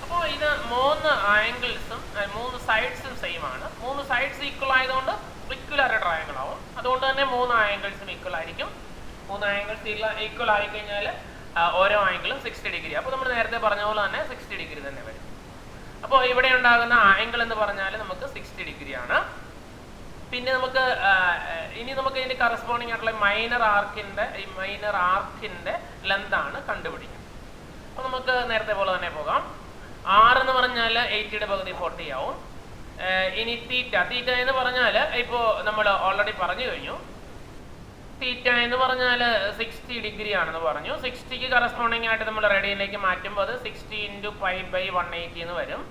S1: അപ്പോൾ ഇത് 3 ആംഗിൾസും 3 സൈഡ്സും സെയിം ആണ്. 3 സൈഡ്സ് ഈക്വൽ ആയതുകൊണ്ട് ഇക്വലാറ്ററൽ ട്രയാങ്കിൾ ആവും. അതുകൊണ്ട് തന്നെ 3 ആംഗിൾസും ഈക്വൽ ആയിരിക്കും. 3 ആംഗിൾസ് ഈക്വൽ ആയി കഴിഞ്ഞാൽ ഓരോ ആംഗിളും 60 ഡിഗ്രി. അപ്പോൾ നമ്മൾ നേരത്തെ പറഞ്ഞ പോലെ തന്നെ 60 ഡിഗ്രി തന്നെ വരും. അപ്പോൾ ഇവിടെ ഉണ്ടാകുന്ന ആംഗിൾ എന്ന് പറഞ്ഞാൽ നമുക്ക് 60 ഡിഗ്രിയാണ്. പിന്നെ നമുക്ക് ഇനി നമുക്ക് ഇതിന്റെ കറസ്പോണ്ടിങ് ആയിട്ടുള്ള മൈനർ ആർക്കിന്റെ ലെന്ത് ആണ് കണ്ടുപിടിക്കുന്നത്. അപ്പോൾ നമുക്ക് നേരത്തെ പോലെ തന്നെ പോകാം. 6 എന്ന് പറഞ്ഞാൽ 80യുടെ പകുതി 40 ആവും. ഇനി തീറ്റ എന്ന് പറഞ്ഞാൽ ഇപ്പോൾ നമ്മൾ ഓൾറെഡി പറഞ്ഞു കഴിഞ്ഞു. തീറ്റ എന്ന് പറഞ്ഞാൽ 60 ഡിഗ്രി ആണെന്ന് പറഞ്ഞു. 60ക്ക് കറസ്പോണ്ടിങ് ആയിട്ട് നമ്മൾ റേഡിയനിലേക്ക് മാറ്റുമ്പോൾ അത് 60 into π/180 എന്ന് വരും.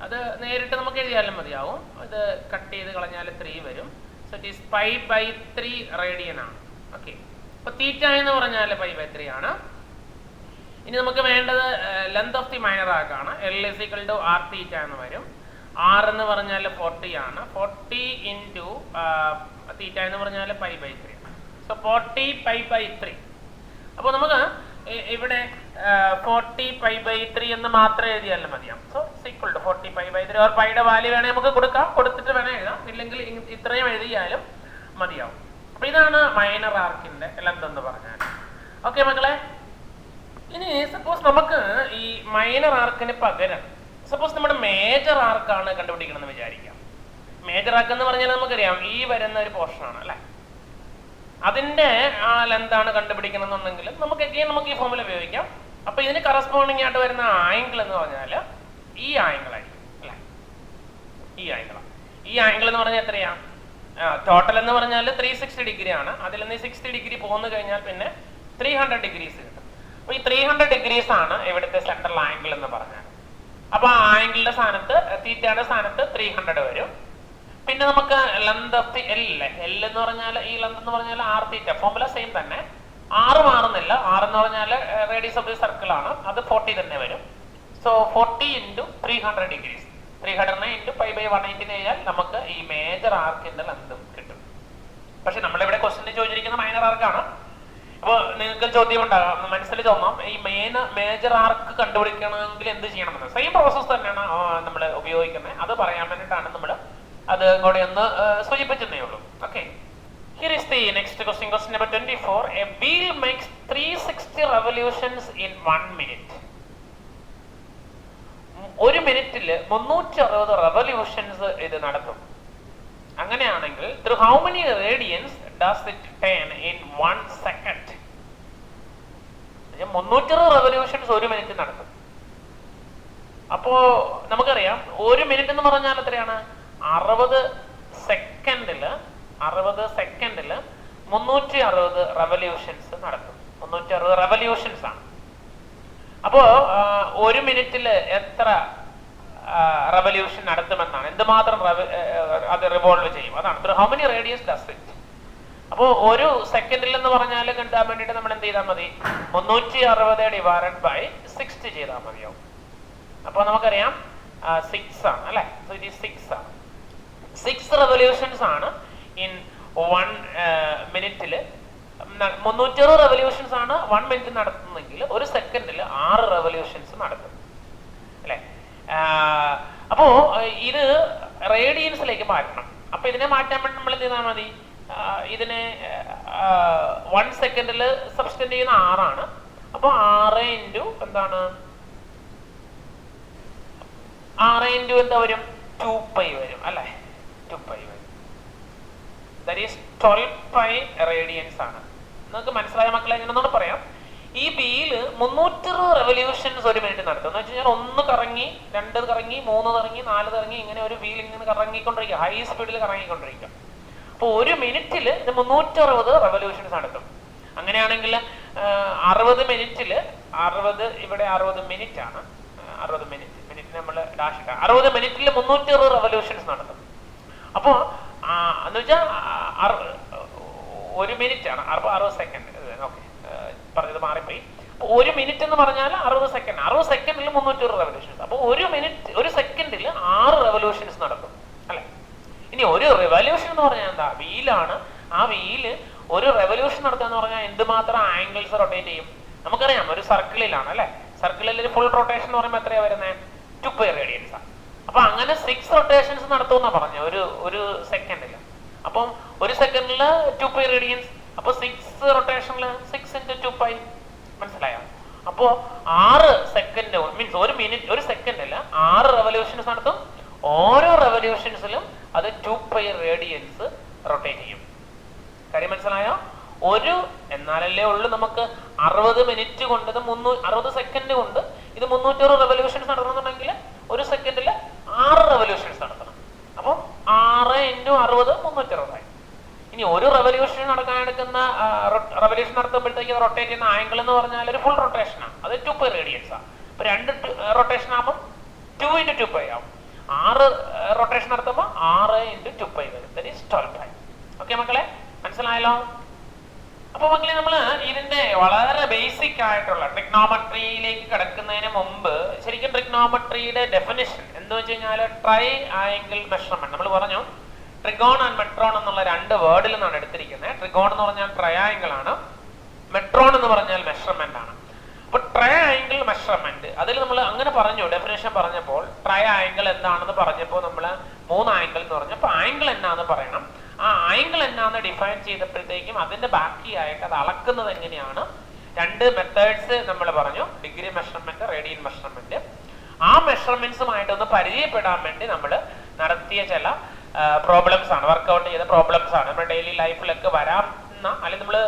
S1: അത് നേരിട്ട് നമുക്ക് എഴുതിയാലും മതിയാവും. ഇത് കട്ട് ചെയ്ത് കളഞ്ഞാൽ 3 വരും. സോ ഇറ്റ് ഈസ് π/3 റേഡിയൻ ആണ്. ഓക്കെ, അപ്പോൾ തീറ്റ എന്ന് പറഞ്ഞാൽ π/3 ആണ്. ഇനി നമുക്ക് വേണ്ടത് ലെങ്ത് ഓഫ് ദി മൈനർ ആർക്ക് ആണ്. L is equal to r theta എന്ന് വരും. R എന്ന് പറഞ്ഞാൽ 40 ആണ്. 40 into തീറ്റ എന്ന് പറഞ്ഞാൽ π/3 ആണ്. So 40 pi by 3. അപ്പോൾ നമുക്ക് ഇവിടെ 40 പൈ ബൈ 3 എന്ന് മാത്രം എഴുതിയാലും മതിയാവും. So equal to 40 pi by 3 or പൈയുടെ വാല്യൂ വേണമെങ്കിൽ നമുക്ക് കൊടുക്കാം, കൊടുത്തിട്ട് വേണേൽ എഴുതാം, ഇല്ലെങ്കിൽ ഇത്രയും എഴുതിയാലും മതിയാവും. അപ്പൊ ഇതാണ് മൈനർ ആർക്കിന്റെ ലെങ്ത് എന്ന് പറഞ്ഞാൽ. ഓക്കെ മക്കളെ, ഇനി സപ്പോസ് നമുക്ക് ഈ മൈനർ ആർക്കിന് പകരം സപ്പോസ് നമ്മുടെ മേജർ ആർക്കാണ് കണ്ടുപിടിക്കണം എന്ന് വിചാരിക്കാം. മേജർ ആർക്ക് എന്ന് പറഞ്ഞാൽ നമുക്കറിയാം ഈ വരുന്ന ഒരു പോർഷൻ ആണ് അല്ലെ, അതിന്റെ ആ ലെന്താണ് കണ്ടുപിടിക്കണം എന്നുണ്ടെങ്കിൽ നമുക്ക് ഈ ഫോമിൽ ഉപയോഗിക്കാം. അപ്പൊ ഇതിന് കറസ്പോണ്ടിങ് ആയിട്ട് വരുന്ന ആംഗിൾ എന്ന് പറഞ്ഞാൽ ഈ ആംഗിൾ ആയിരിക്കും അല്ലെ, ഈ ആംഗിൾ എന്ന് പറഞ്ഞാൽ എത്രയാ? ടോട്ടൽ എന്ന് പറഞ്ഞാൽ 360 ഡിഗ്രി ആണ്. അതിൽ നിന്ന് 60 ഡിഗ്രി പോന്നു കഴിഞ്ഞാൽ പിന്നെ 300 ഡിഗ്രീസ് കിട്ടും. അപ്പൊ ഈ 300 ഡിഗ്രീസ് ആണ് ഇവിടുത്തെ സെൻട്രൽ ആംഗിൾ എന്ന് പറഞ്ഞാൽ. അപ്പൊ ആ ആംഗിളിന്റെ സ്ഥാനത്ത് തീറ്റയുടെ സ്ഥാനത്ത് 300 വരും. പിന്നെ നമുക്ക് ലെന്ത് ഓഫ് ദി എൽ എന്ന് പറഞ്ഞാൽ ഈ ലെന്ത് എന്ന് പറഞ്ഞാൽ ആർ തീറ്റ, ഫോർമുല സെയിം തന്നെ, ആറ് മാറുന്നില്ല. ആർ എന്ന് പറഞ്ഞാൽ റേഡിയസ് ഓഫ് ദി സർക്കിൾ ആണ്, അത് 40 തന്നെ വരും. സോ 40 × 300 ഡിഗ്രീസ്, 300 × പൈ ബൈ 180 കഴിഞ്ഞാൽ നമുക്ക് ഈ മേജർ ആർക്കിന്റെ ലെന്തും കിട്ടും. പക്ഷെ നമ്മളിവിടെ ക്വസ്റ്റ്യൻ ചോദിച്ചിരിക്കുന്ന മൈനർ ആർക്കാണ്. അപ്പോൾ നിങ്ങൾക്ക് ചോദ്യം ഉണ്ടാകാം, മനസ്സിൽ തോന്നാം ഈ മേജർ ആർക്ക് കണ്ടുപിടിക്കണമെങ്കിൽ എന്ത് ചെയ്യണമെന്ന്. സെയിം പ്രോസസ് തന്നെയാണ് നമ്മൾ ഉപയോഗിക്കുന്നത്. അത് പറയാൻ വേണ്ടിയിട്ടാണ് നമ്മൾ അത് കൂടെ ഒന്ന് സൂചിപ്പിച്ചതേ ഉള്ളൂ. Okay, here is the next question. Question number 24. A wheel makes 360 revolutions in 1 minute. ഒരു മിനിറ്റിൽ 360 റെവല്യൂഷൻസ് ഇത് നടത്തും. അങ്ങനെയാണെങ്കിൽ through how many radians does it turn in 1 second? 360 revolutions ഒരു മിനിറ്റ് നടത്തും. അപ്പോ നമുക്കറിയാം ഒരു മിനിറ്റ് എന്ന് പറഞ്ഞാൽ എത്രയാണ്? 60 സെക്കൻഡില് 360 റെവല്യൂഷൻസ് നടത്തും. 360 റെവല്യൂഷൻസ് ആണ്. അപ്പോ ഒരു മിനിറ്റിൽ എത്ര റെവല്യൂഷൻ നടത്തുമെന്നാണ്, എന്തുമാത്രം അത് റിവോൾവ് ചെയ്യും, അതാണ് through how many radians does it. അപ്പോൾ ഒരു സെക്കൻഡിൽ എന്ന് പറഞ്ഞാൽ കിട്ടാൻ വേണ്ടിയിട്ട് നമ്മൾ എന്ത് ചെയ്താൽ മതി? 360 / 60 ചെയ്താൽ മതിയാവും. അപ്പോൾ നമുക്കറിയാം 6 ആണ് അല്ലെ. സോ ഇറ്റ് ഈസ് 6 ആണ്. 6 റെവല്യൂഷൻസ് ആണ് ഇൻ 1 മിനിറ്റിൽ. 360 റെവല്യൂഷൻസ് ആണ് 1 മിനിറ്റ് നടത്തുന്നെങ്കിൽ ഒരു സെക്കൻഡിൽ 6 റെവല്യൂഷൻസ് നടത്തും അല്ലെ. അപ്പോ ഇത് റേഡിയൻസിലേക്ക് മാറ്റണം. അപ്പൊ ഇതിനെ മാറ്റാൻ വേണ്ടി നമ്മൾ എന്ത് ചെയ്താൽ മതി? ഇതിനെ 1 സെക്കൻഡിൽ സബ്സ്റ്റൻഡ് ചെയ്യുന്ന 6 ആണ്. അപ്പൊ 6 × എന്താണ്? 6 × എന്താ വരും? 2π വരും അല്ലെ. 2π വരും. ദാറ്റ് ഈസ് 12π റേഡിയൻസ് ആണ്. നിങ്ങൾക്ക് മനസ്സിലായ മക്കളെ? എങ്ങനെയെന്നോട് പറയാം. ഈ വീല് 360 റെവല്യൂഷൻസ് ഒരു മിനിറ്റ് നടത്തും. എന്ന് വെച്ച് കഴിഞ്ഞാൽ 1 കറങ്ങി, 2 കറങ്ങി, 3 കറങ്ങി, 4 കറങ്ങി, ഇങ്ങനെ ഒരു വീൽ ഇങ്ങനെ കറങ്ങിക്കൊണ്ടിരിക്കുക, ഹൈ സ്പീഡിൽ കറങ്ങിക്കൊണ്ടിരിക്കുക. അപ്പൊ ഒരു മിനിറ്റിൽ ഇത് 360 റെവല്യൂഷൻസ് നടത്തും. അങ്ങനെയാണെങ്കിൽ 60 മിനിറ്റിൽ 60 ഇവിടെ 60 മിനിറ്റ് ആണ്. 60 മിനിറ്റ് നമ്മൾ ഡാഷ് ഇട്ടാണ്. 60 മിനിറ്റിൽ 360 റെവല്യൂഷൻസ് നടത്തും. അപ്പോ എന്ന് വെച്ചാൽ 1 മിനിറ്റ് ആണ്, 60 സെക്കൻഡ്. ഓക്കെ, പറഞ്ഞത് മാറിപ്പോയി. ഒരു മിനിറ്റ് എന്ന് പറഞ്ഞാൽ 60 സെക്കൻഡ്. 60 സെക്കൻഡിൽ 360 റെവല്യൂഷൻസ്. അപ്പോൾ ഒരു സെക്കൻഡിൽ 6 റെവല്യൂഷൻസ് നടക്കും അല്ലെ. ഇനി ഒരു റെവല്യൂഷൻ എന്ന് പറഞ്ഞാൽ എന്താ? വീലാണ്. ആ വീല് ഒരു റെവല്യൂഷൻ നടത്തുക എന്ന് പറഞ്ഞാൽ എന്തുമാത്രം ആംഗിൾസ് റൊട്ടേറ്റ് ചെയ്യും? നമുക്കറിയാം ഒരു സർക്കിളിലാണ് അല്ലെ. സർക്കിളിൽ ഒരു ഫുൾ റൊട്ടേഷൻ എന്ന് പറയുമ്പോൾ എത്രയാണ് വരുന്നത്? 2π റേഡിയൻസ് ആണ്. അപ്പൊ അങ്ങനെ 6 റൊട്ടേഷൻസ് നടത്തുമെന്നാ പറഞ്ഞ ഒരു സെക്കൻഡിൽ. അപ്പം ഒരു സെക്കൻഡിൽ 2π റേഡിയൻസ്. അപ്പൊ 6 റൊട്ടേഷനിൽ 6 × 2π. മനസ്സിലായോ? അപ്പോ 6 സെക്കൻഡ് മീൻസ് ഒരു സെക്കൻഡിൽ 6 റെവല്യൂഷൻസ് നടത്തും. ഓരോ റെവല്യൂഷൻസിലും അത് 2π റേഡിയൻസ് റൊട്ടേറ്റ് ചെയ്യും. കാര്യം മനസ്സിലായോ? എന്നാലല്ലേ ഉള്ളൂ നമുക്ക് 60 മിനിറ്റ് കൊണ്ട് 60 സെക്കൻഡ് കൊണ്ട് ഇത് 360 റെവല്യൂഷൻസ് നടത്തണമെന്നുണ്ടെങ്കിൽ ഒരു സെക്കൻഡിൽ 6 റെവല്യൂഷൻസ് നടത്തണം. അപ്പം 6 × 60 360 ആയി. ഇനി ഒരു റെവല്യൂഷൻ റെവല്യൂഷൻ നടത്തുമ്പോഴത്തേക്ക് റൊട്ടേറ്റ് ചെയ്യുന്ന ആംഗിൾ എന്ന് പറഞ്ഞാൽ ഒരു ഫുൾ റൊട്ടേഷൻ ആണ്, അത് 2π റേഡിയൻസ് ആണ്. അപ്പൊ 2 റൊട്ടേഷൻ ആകുമ്പോൾ 2 × 2π ആവും. 6 റൊട്ടേഷൻ നടത്തുമ്പോൾ 6 × 2π വരും. That is 12π. ഓക്കെ മക്കളെ, മനസ്സിലായല്ലോ? അപ്പൊ മക്കളെ, നമ്മൾ ഇതിന്റെ വളരെ ബേസിക് ആയിട്ടുള്ള ട്രിഗ്നോമെട്രിയിലേക്ക് കിടക്കുന്നതിന് മുമ്പ് ശരിക്കും ട്രിഗ്നോമെട്രിയുടെ ഡെഫിനിഷൻ എന്ന് വെച്ച് കഴിഞ്ഞാൽ ട്രൈ ആംഗിൾ മെഷർമെന്റ്. നമ്മൾ പറഞ്ഞു ട്രിഗോൺ ആൻഡ് മെട്രോൺ എന്നുള്ള രണ്ട് വേർഡിൽ നിന്നാണ് എടുത്തിരിക്കുന്നത്. ട്രിഗോൺ എന്ന് പറഞ്ഞാൽ ട്രയാങ്കിൾ ആണ്, മെട്രോൺ എന്ന് പറഞ്ഞാൽ മെഷർമെന്റ് ആണ്. അപ്പൊ ട്രയാങ്കിൾ മെഷർമെന്റ് അതിൽ നമ്മൾ അങ്ങനെ പറഞ്ഞു, ഡെഫിനേഷൻ പറഞ്ഞപ്പോൾ ട്രയാങ്കിൾ എന്താണെന്ന് പറഞ്ഞപ്പോൾ നമ്മൾ 3 ആംഗിൾ എന്ന് പറഞ്ഞു. അപ്പൊ ആംഗിൾ എന്നാന്ന് പറയണം. ആ ആംഗിൾ എന്നാന്ന് ഡിഫൈൻ ചെയ്തപ്പോഴത്തേക്കും അതിന്റെ ബാക്കിയായിട്ട് അത് അളക്കുന്നത് എങ്ങനെയാണ് 2 മെത്തേഡ്സ് നമ്മൾ പറഞ്ഞു, ഡിഗ്രി മെഷർമെന്റ്, റേഡിയൻ മെഷർമെന്റ്. ആ മെഷർമെന്റ്സുമായിട്ട് ഒന്ന് പരിചയപ്പെടാൻ വേണ്ടി നമ്മൾ നടത്തിയ ചില പ്രോബ്ലംസ് ആണ്, വർക്ക്ഔട്ട് ചെയ്ത പ്രോബ്ലംസ് ആണ്. നമ്മുടെ ഡെയിലി ലൈഫിലൊക്കെ വരാവുന്ന അല്ലെങ്കിൽ നമ്മൾ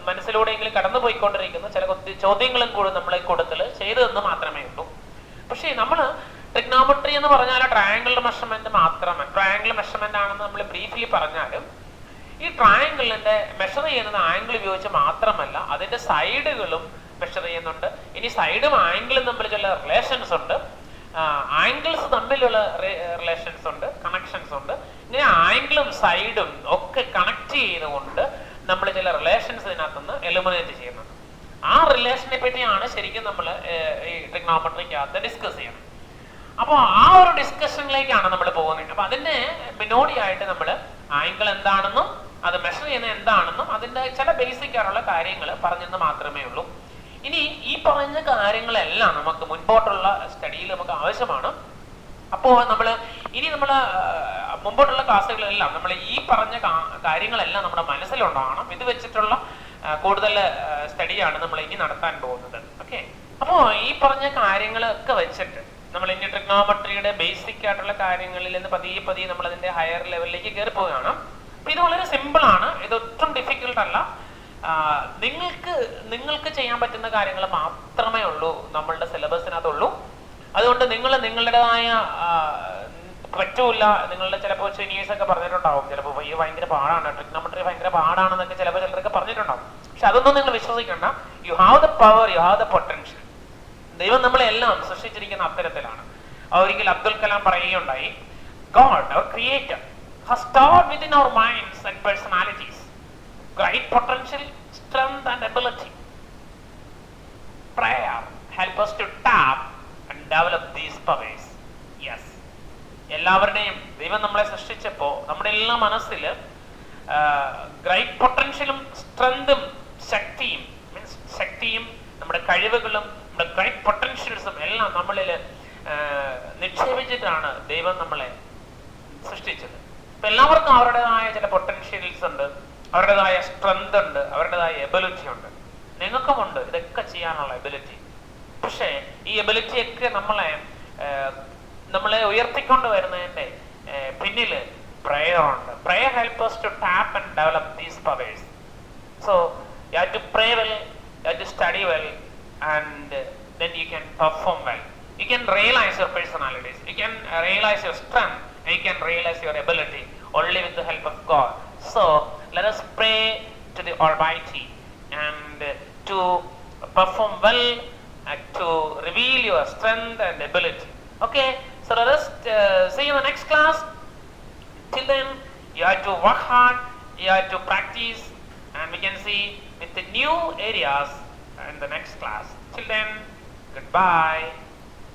S1: മനസ്സിലൂടെയെങ്കിലും കടന്നു പോയിക്കൊണ്ടിരിക്കുന്ന ചില ചോദ്യങ്ങളും കൂടി നമ്മളെ കൂട്ടത്തിൽ ചെയ്തതെന്ന് മാത്രമേ ഉള്ളൂ. പക്ഷേ നമ്മൾ ട്രിഗ്നോമെട്രി എന്ന് പറഞ്ഞാൽ ട്രയാങ്കിൾ മെഷർമെന്റ് മാത്രമേ, ട്രയാങ്കിൾ മെഷർമെന്റ് ആണെന്ന് നമ്മൾ ബ്രീഫ്ലി പറഞ്ഞാലും ഈ ട്രയാങ്കിളിന്റെ മെഷർ ചെയ്യുന്നത് ആംഗിൾ ഉപയോഗിച്ച് മാത്രമല്ല, അതിന്റെ സൈഡുകളും മെഷർ ചെയ്യുന്നുണ്ട്. ഇനി സൈഡും ആംഗിളും തമ്മിൽ ചില റിലേഷൻസ് ഉണ്ട്, ആംഗിൾസ് തമ്മിലുള്ള റിലേഷൻസ് ഉണ്ട്, കണക്ഷൻസ് ഉണ്ട്. ഇങ്ങനെ ആംഗിളും സൈഡും ഒക്കെ കണക്ട് ചെയ്തുകൊണ്ട് നമ്മൾ ചില റിലേഷൻസ് ഇതിനകത്തുനിന്ന് എലിമിനേറ്റ് ചെയ്യുന്നത്. ആ റിലേഷനെ പറ്റിയാണ് ശരിക്കും നമ്മൾ ഈ ട്രിഗ്നോമെട്രിക്കകത്ത് ഡിസ്കസ് ചെയ്യുന്നത്. അപ്പോൾ ആ ഒരു ഡിസ്കഷനിലേക്കാണ് നമ്മൾ പോകുന്നത്. അപ്പൊ അതിന്റെ മുന്നോടിയായിട്ട് നമ്മൾ ആംഗിൾ എന്താണെന്നും അത് മെഷർ ചെയ്യുന്നത് എന്താണെന്നും അതിന്റെ ചില ബേസിക് ആയിട്ടുള്ള കാര്യങ്ങൾ പറഞ്ഞെന്ന് മാത്രമേ ഉള്ളൂ. ഇനി ഈ പറഞ്ഞ കാര്യങ്ങളെല്ലാം നമുക്ക് മുൻപോട്ടുള്ള സ്റ്റഡിയിൽ നമുക്ക് ആവശ്യമാണ്. അപ്പോൾ നമ്മൾ മുമ്പോട്ടുള്ള ക്ലാസ്സുകളെല്ലാം നമ്മൾ ഈ പറഞ്ഞ കാര്യങ്ങളെല്ലാം നമ്മുടെ മനസ്സിലുണ്ടാകണം. ഇത് വെച്ചിട്ടുള്ള കൂടുതൽ സ്റ്റഡിയാണ് നമ്മൾ ഇനി നടത്താൻ പോകുന്നത്. ഓക്കെ, അപ്പോൾ ഈ പറഞ്ഞ കാര്യങ്ങളൊക്കെ വെച്ചിട്ട് നമ്മൾ ഇനി ട്രിഗ്നോമെട്രിയുടെ ബേസിക് ആയിട്ടുള്ള കാര്യങ്ങളിൽ നിന്ന് പതിയെ പതിയെ നമ്മൾ അതിന്റെ ഹയർ ലെവലിലേക്ക് കയറി പോവുകയാണ്. അപ്പൊ ഇത് വളരെ സിമ്പിൾ ആണ്, ഇത് ഒട്ടും ഡിഫിക്കൽട്ട് അല്ല. നിങ്ങൾക്ക് ചെയ്യാൻ പറ്റുന്ന കാര്യങ്ങൾ മാത്രമേ ഉള്ളൂ നമ്മളുടെ സിലബസിനകത്തുള്ളൂ. അതുകൊണ്ട് നിങ്ങൾ നിങ്ങളുടേതായ പറ്റൂല, നിങ്ങളുടെ ചിലപ്പോൾ സീനിയേഴ്സ് ഒക്കെ പറഞ്ഞിട്ടുണ്ടാവും, ചിലപ്പോൾ ഭയങ്കര പാടാണ്, ട്രിഗ്നോമെട്രി ഭയങ്കര പാടാണെന്നൊക്കെ ചിലപ്പോൾ ചിലരൊക്കെ പറഞ്ഞിട്ടുണ്ടാവും. പക്ഷെ അതൊന്നും നിങ്ങൾ വിശ്വസിക്കണ്ട. You have the power, you have the potential. ദൈവം നമ്മളെല്ലാം സൃഷ്ടിച്ചിരിക്കുന്ന അത്തരത്തിലാണ്. ഒരിക്കൽ അബ്ദുൽ കലാം പറയുകയുണ്ടായി, God, our creator, has stored within our minds and personalities great potential, strength and ability. Prayer help us to tap and develop these powers. Yes, എല്ലാവരുടെയും ദൈവം നമ്മളെ സൃഷ്ടിച്ചപ്പോൾ നമ്മുടെ എല്ലാ മനസ്സിൽ ഗ്രേറ്റ് പൊട്ടൻഷ്യലും സ്ട്രെങ്തും ശക്തിയും നമ്മുടെ കഴിവുകളും നമ്മുടെ ഗ്രേറ്റ് പൊട്ടൻഷ്യൽസും എല്ലാം നമ്മളിൽ നിക്ഷേപിച്ചിട്ടാണ് ദൈവം നമ്മളെ സൃഷ്ടിച്ചത്. അപ്പൊ എല്ലാവർക്കും അവരുടേതായ ചില പൊട്ടൻഷ്യൽസ് ഉണ്ട്, അവരുടേതായ സ്ട്രെങ്ത് ഉണ്ട്, അവരുടേതായ എബിലിറ്റി ഉണ്ട്. നിങ്ങൾക്കുമുണ്ട് ഇതൊക്കെ ചെയ്യാനുള്ള എബിലിറ്റി. പക്ഷേ ഈ എബിലിറ്റി ഒക്കെ നമ്മളെ ഉയർത്തിക്കൊണ്ട് വരുന്നതിന്റെ പിന്നില് prayer ഉണ്ട്. Prayer helps us to tap and develop these powers. So you have to pray well, you have to study well, and then you can perform well. You can realize your personalities, you can realize your strength, and you can realize your ability only with the help of God. So let us pray to the Almighty and to perform well and to reveal your strength and ability. Okay, so let us see you in the next class. Till then, you have to work hard, you have to practice, and we can see with the new areas in the next class. Till then, goodbye.